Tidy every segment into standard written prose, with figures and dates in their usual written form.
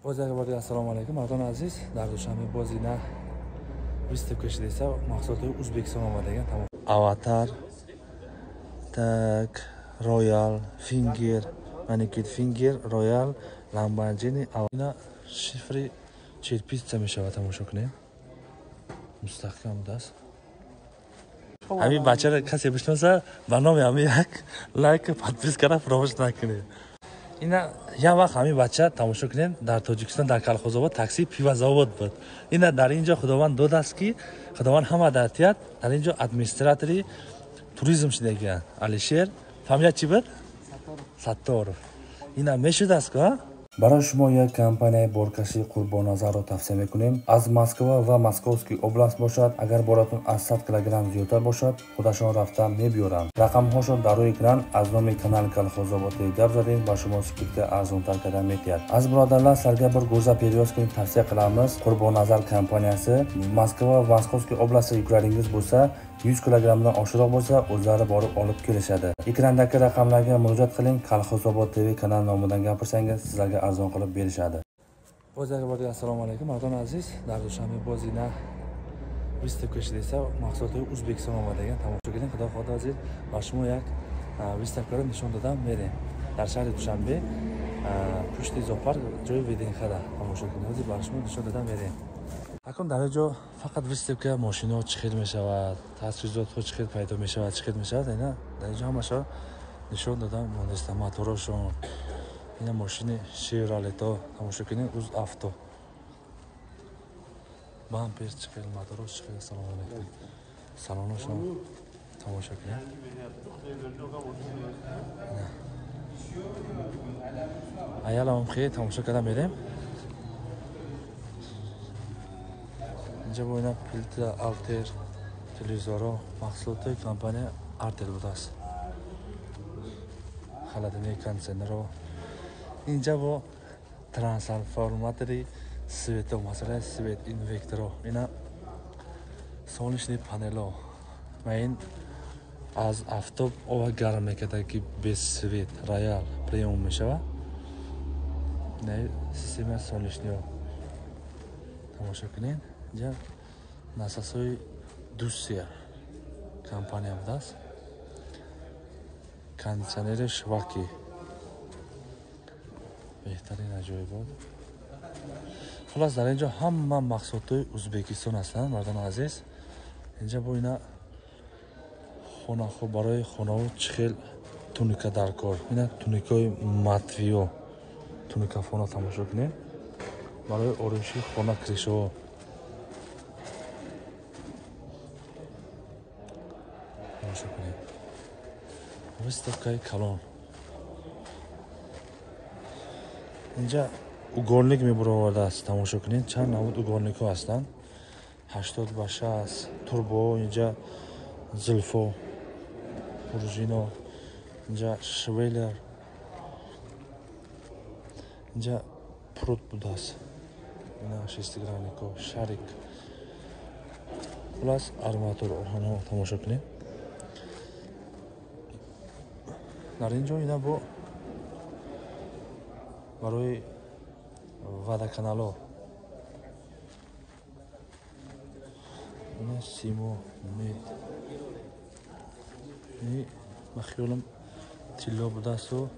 Bozorga bordik. Assalomu alaykum. Mardon aziz, dar dushanbe bozina выставка esa mahsulotlar O'zbekiston omodagan tamom. Avatar, tak, Royal, Finger, Manikit Finger, Royal, Lamborghini, Avina, shifri cherpizza meshava tomosha qiling. Mustahkam dast. Hamma bachara kase bishmasa, barnoma ham yak, like, подписка ра фаромӯш накунед. Ина я вақт ҳамин бача тамошо кунем дар Тоҷикистон дар Калхозобод такси пивозавод буд. Ина дар инҷо худованд додааст ки худованд ҳама даътият дар инҷо администратори туризм шудагиян. Алишер, фамилия чӣ буд? Сатторов. Ина мешудааст ки барои шумо як компанияи боркаши Қурбонназарро тавсия мекунем. Аз Москва ва Московский област бошад, агар боратон аз 100 кг зиёдтар бошад, худашон рафта мебиёранд. Рақамҳошон дар рӯи экран аз номи канали Калхозобод гап задем, ба шумо скидка арзонтар карда метиҳад. Аз биродарлар сарга bir гӯза периёз кунем, тавсия қиламиз. Қурбонназар компанияси Москва ва Московский областga yuklaringiz bo'lsa, 100 kg oshiqroq bo'lsa, o'zlari borib olib kelishadi. Ekrandagi raqamlarga murojaat qiling. Kалхозобод TV kanal nomidan gapirsangiz, sizlarga arzon qilib berishadi. Bozorga bordik. Assalomu alaykum. Mardon aziz, dar dushanbe bozina выставка esa mahsulotlar O'zbekiston omodagan tomosha qiling. Xudo xoda aziz, va shuma yak выставкаро нишон додам мерем. Дар шаҳри Душанбе пушти зоопарк ҷои Веденхада тамошо кунед. Аziz, ба шумо нишон додам мерем. Акун дар инҷо фақат выставка мошиноҳо чӣ хел мешавад, таҷҳизотҳо чӣ хел пайдо мешавад, чӣ хел мешавад, ина дар инҷо ҳамаша нишон додам монеста моторошон. Ина мошини Chevrolet тамошо кунед, UzAvto. Бампер чӣ хел, моторош чӣ хел, салом алейкум. Салоношон тамошо кунед. Аялам хеле тамошо карда мерем. Инҷа бо ина пилта Alter телевизорро маҳсулоти компания Artel будааст. Холодильник, кондитсионерро. Инҷа бо трансформатори свето, масалан, свет инвекторо. Ина солнечные панело. Маин аз автоп ова гарм мекарда ки без свет, Royal премиум мешава. Не система солнечниё. Тамошо кунед. Инҷа насосои Дусия компания будааст. Кондитсионери Шваки. Беҳтарин аҷоибот. Хулос дар инҷо ҳама маҳсулотҳои Ӯзбекистон ҳастанд, мардони азиз. Инҷа бо ина хонаҳо, барои хонаҳо чӣ хел туника дар кор. Ина туникаи Матвиё, туникафона тамошо кунед. Барои ороиши хона кришаҳо. Тамошо кунед. Выставкаи калон. Инҷа уголник мебуровардааст, тамошо кунед. Чанд навуд уголникҳо ҳастанд. 80/60 турбо, инҷа зулфо, пружино, инҷа швеллер. Инҷа пруд будааст. Ина шестиграннико, шарик. Хулос арматур оҳанҳо тамошо кунед. Дар инҷо ина бо барои водоканало. Ина симо, мед. Ини ба хиёлам тилло будасту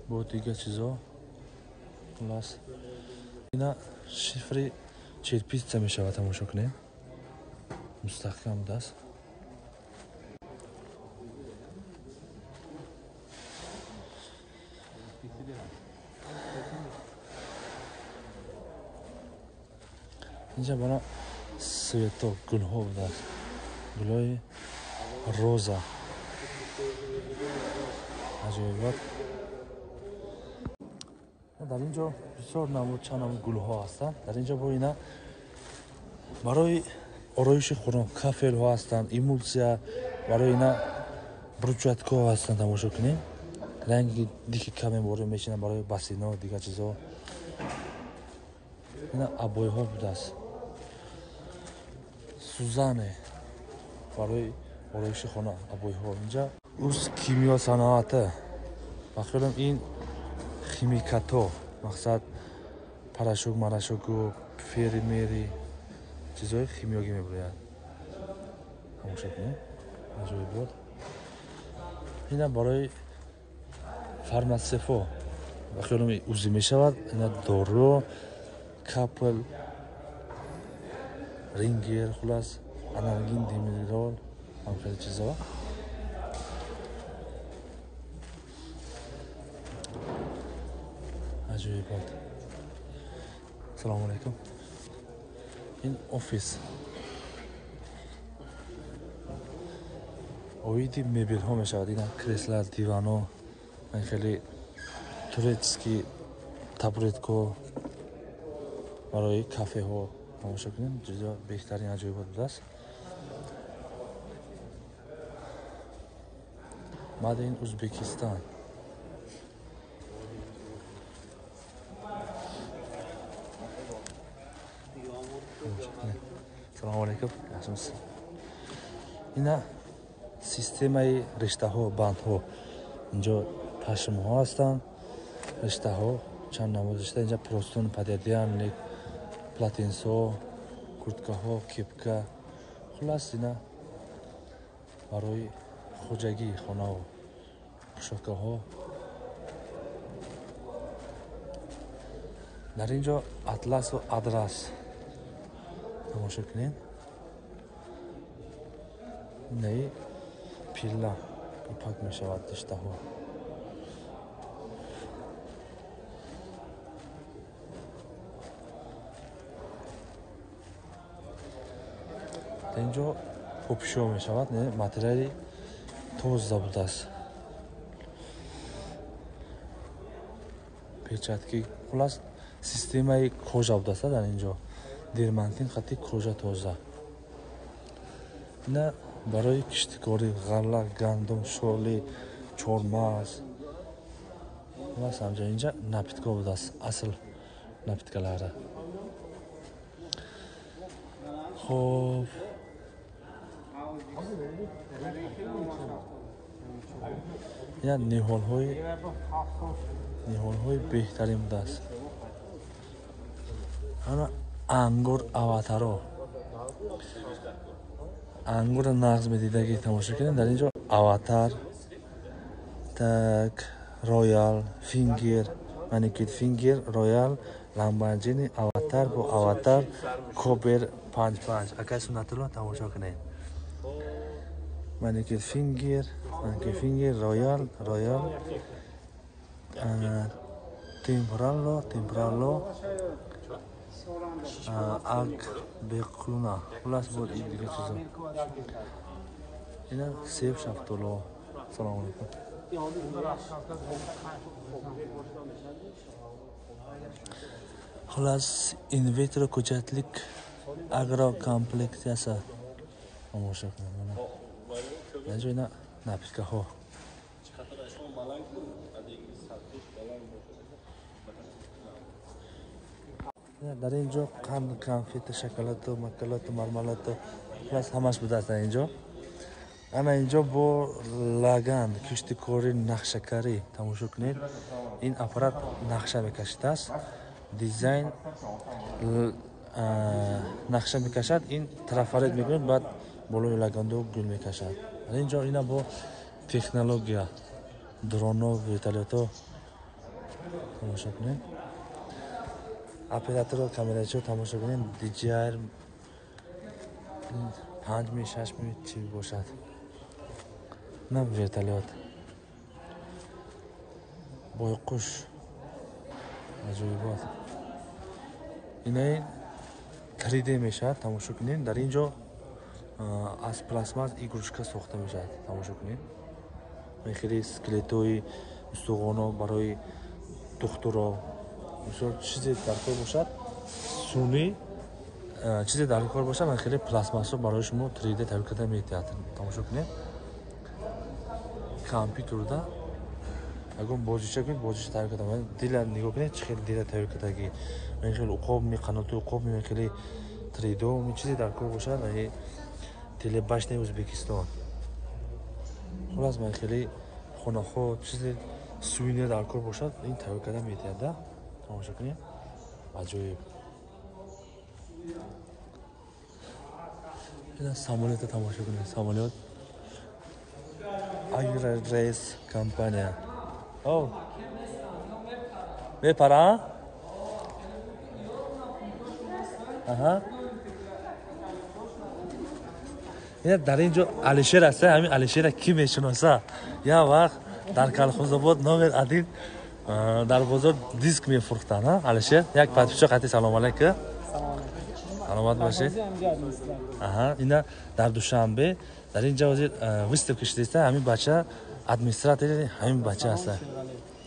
бо дигар чизо. Хулос ина шифри cherpizza мешава, тамошо кунед. Мустаҳкам будаст. Инҷа бана свето гулҳо будааст. Гулҳои роза. Аҷоибот. Дар инҷо бисёр навуд, чанд навуд гулҳо ҳастанд. Дар инҷо бо ина барои ороиши хона кафелҳо ҳастанд, эмулсия, барои ина брусчаткаҳо ҳастанд, тамошо кунед. Ранги дики каме боре мешина барои басино, дигар чизо. Ина абойҳо будааст. Сузане барои ороиши хона абойҳо. Инҷа Уз кимиё саноати. Ба хиёлам ин химикато, мақсад порошок марашоку фери чизои химиёгӣ мебурояд. тамошо кунед. аҷоибот. ина барои фармацевтҳо вақте оном узӣ мешавад, ина дору капл рингер хулас анальгин димирол ҳамхеле чизо. аҷоибот. ассалому алайкум. ин офис оиди мебелҳо мешавад. ина кресла, дивано, хеле турецкий табуретко барои кафеҳо. тамошо кунед. ҷузо беҳтарин аҷоибот будааст. Made in Uzbekistan. Assalomu alaykum. Yaxshimisiz? Ina sistemai rishtahо, bandҳо. Инҷо пашмҳо ҳастанд. Rishtahо чанд намуд ришта. Инҷа простон, подъедянник, полотенцо, курткаҳо, кепка. Хулас ина барои хоҷагии хонаво пӯшокаҳо. дар инҷо атласу адрас тамошо кунед. инаи пилла пак мешавад риштаҳо. дар инҷо попишо мешавад. материали тоза будааст. перчатки хулас системаи кожа будааст. дар инҷо дермантин хати кожа тоза. ина барои киштикорӣ ғалла, гандум, шоли, чормағз. хулас ҳамҷо инҷа напитко будааст. асл напиткалари. хоб ина ниҳолҳои беҳтарин будааст. ана ангур аватаро. ангура нағз медидагӣ тамошо кунед. дар инҷо аватар, так, роял, фингер, маникюр фингер, роял, ламборджини, аватар бо аватар, кобер 55. Акай сунатулло тамошо кунед. маникюр фингер, роял, темпралло, ак бекуна. хулас бод ин дига чизо. ина себ шафтуло. Ассалому алайкум. хулас инвитро кӯчатлик агро комплектсия тамошо кунед. мана инҷо ина напиткаҳо. дар инҷо қанд, конфети, шоколаду, макалату, мармаладу хулас ҳамаш будааст дар инҷо. ана инҷо бо лаган киштикори нақшакарӣ тамошо кунед. ин аппарат нақша мекашидааст. дизайн нақша мекашад. ин трафарет мекунад, баъд болои лаганду гул мекашад. дар инҷо ина бо технология дроно, вертолето тамошо кунед. оператори камераачо тамошо кунед. DJI 5-6 чи бошад. на вертолет. бойқуш. аҷоибот. инаи 3D мешавад. тамошо кунед. дар инҷо аз пластмас игрушка сохта мешавад. тамошо кунед. хеле скелетои устуғоно барои духтуро мисол чизе дар кор бошад, суни чизе дар кор бошад, ва хеле пластмасо барои шумо 3D тавир карда метиҳад. тамошо кунед. компютерда агон бозиша кунед, бозиша тавир карда метиҳад. дила нигоҳ кунед, чӣ хеле дила тавир кардагӣ. хеле уқоб ми қаноту уқоб ми хеле 3D ми чизе дар кор бошад. ва телебашни Ӯзбекистон. хулас ман хеле хонаҳо чизе сувенир дар кор бошад, ин тавир карда метиҳад. тамошо кунед. ajoyib. Yana samolyotda tomosha qiling. Samolyot Agrares kompaniya. Oh. Bepara? Aha. Ya در اینجا علیشیر هسته. همین علیشیر کی میشناسه؟ یا وقت در کالخوزآباد نومر عدید در بازار دیسک میفروختن ها علیشیر. یک پادشاه قطعی سلام علیکم. سلامت باشید. آها اینا در دوشنبه در اینجا وزیر ویستیف کشیده همین بچه ادمنستراتور همین بچه هست.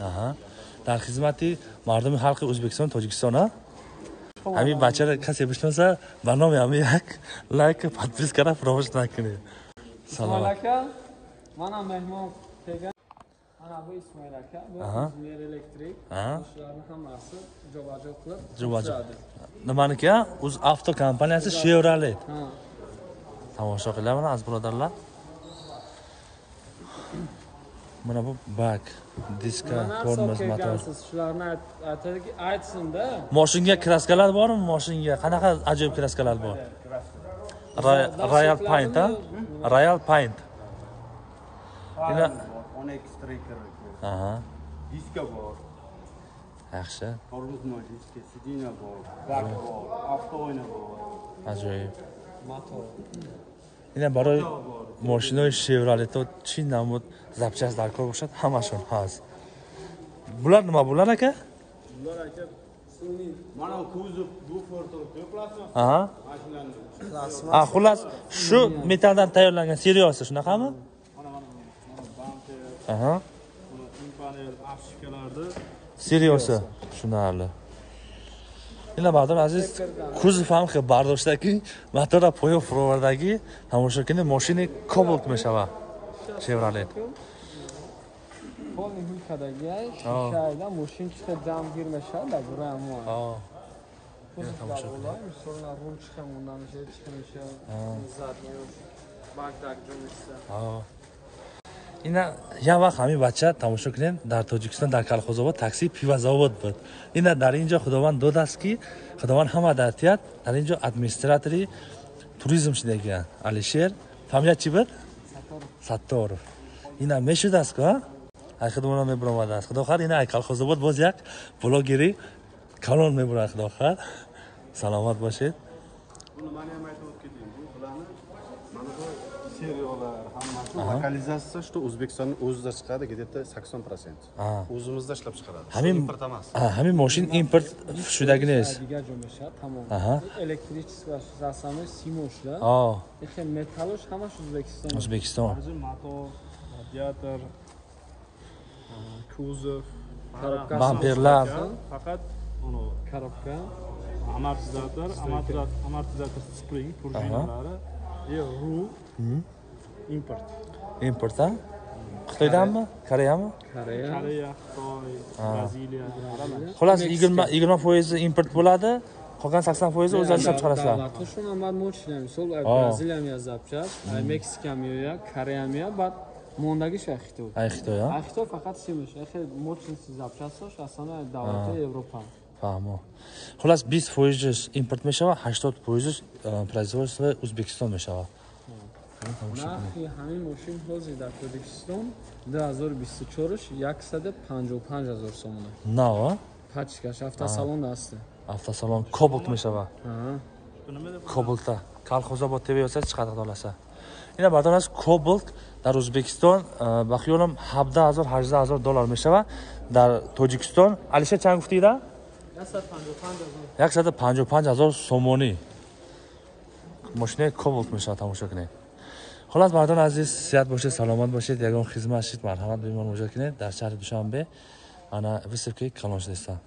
آها در خدمت مردم خلق ازبکستان تاجیکستان ها. همین بچه را کسی بشناسه به نام همین یک لایک پادپیس کنه فراموش نکنه. سلام علیکم. منم مهمان پیگان. من ابو اسماعیل اکا با انجینیر الکتریک. ماشین‌ها هم هست. جابجا کلب. جابجا. نمانه کیا؟ از آفتو کمپانی هست شیوراله. تماشا قلم از برادرلا. من ابو باک دیسکا تورمز موتور. شلارنا aytsin-da. Mashinaga kraskalar bormi? Mashinaga qanaqa ajoyib kraskalar bor? Royal Paint ha? Royal Paint. Ina Onyx Striker. Aha. Diska bor. Yaxshi. Tormoznoy diska, sidina bor, bak bor, avto oyna bor. Ajoyib. Motor. Ina baroy mashinoy Chevrolet chindan bu zapchast darkor bo'lsa, hammashon hozir. Bular nima bular aka? Bular aka sun'iy. Mana kuzov bu fortor to'plasma. Aha. Mashinani. Xullas shu metaldan tayyorlangan seriyasi shunaqami? Mana bamper. Aha. Panel afishkalarda seriyasi tushunarli. Ina bardor aziz kuzov ham xib bardoshdagi motora poyo frovardagi tomosha qiling mashina Cobalt meshava. Chevrolet. Полный выкадagi shayda mashina chiqib jam girmashadi da buramo. Ina tomosha qiling. Sonra rulchka undan chiqinishi. Zadniy. Bagdak jumisi. Ina я вақт ҳамин бача тамошо кунем дар Тоҷикистон дар Калхозобод такси пивозавод буд. Ина дар инҷо худованд дод аст ки худованд ҳама дартият дар инҷо администратори туризм шудагиян. Алишер фамилия чӣ буд? Сатторов. Ина мешудааст ку ай худованда мебуромадааст. Худохар ина ай Калхозобод боз як блогери канал мебурад худохар. Саломат бошед. buni men ham aytib o'tdim. Bu bularni mana bu seriyalar hammasi lokalizatsiya shu O'zbekistonning o'zida chiqadi, где-то 80%. O'zimizda ishlab chiqaradi. Import emas. Hamin mashin import shudaginiz. Diga jumishadi, tamom. Elektrichество zasamı simoshlar. Lekin metalosh hamash O'zbekiston. O'zbekiston. Motor, radiator, kuzov, bamperlar. Faqat uni korobka, amortizator spring, prujinalari, rul import. Import ha? Xitoydanmi? Koreyami? Koreya, Xitoy, Braziliya. Xullas 20% import bo'ladi. Qolgan 80% o'zlari ishlab chiqarasizlar. Shuni ham mochina, misol Braziliya ham zapchas, Meksika ham yo'q, Koreya ham yo'q, bat mondagi Xitoy. Xitoy ha? Xitoy faqat simish, mochina zapchas, asana davlat Yevropa. Fahmo. Xullas 20% import meshava, 80% производство O'zbekiston meshava. Narxi hamin mashin hozir در Tojikiston 2024 155,000 so'm. Nava? Pachkash avtosalon asti. Avtosalon Cobalt meshava. Cobaltda Kalxozobod TV yo'sa chiqadi xolasa. Ina bardonas Cobalt در O'zbekiston baxyolim 17,000 $18,000 meshava. در Tojikiston Alisher chang guftida? 155,000 so'moni. Mashina Cobalt meshava tomosha qiling. خلاص مردان عزیز صحت باشید سلامت باشید یگان خدمت شید مرحمت به ایمان مجاز کنید در شهر دوشنبه انا ویسف که کلانش دستم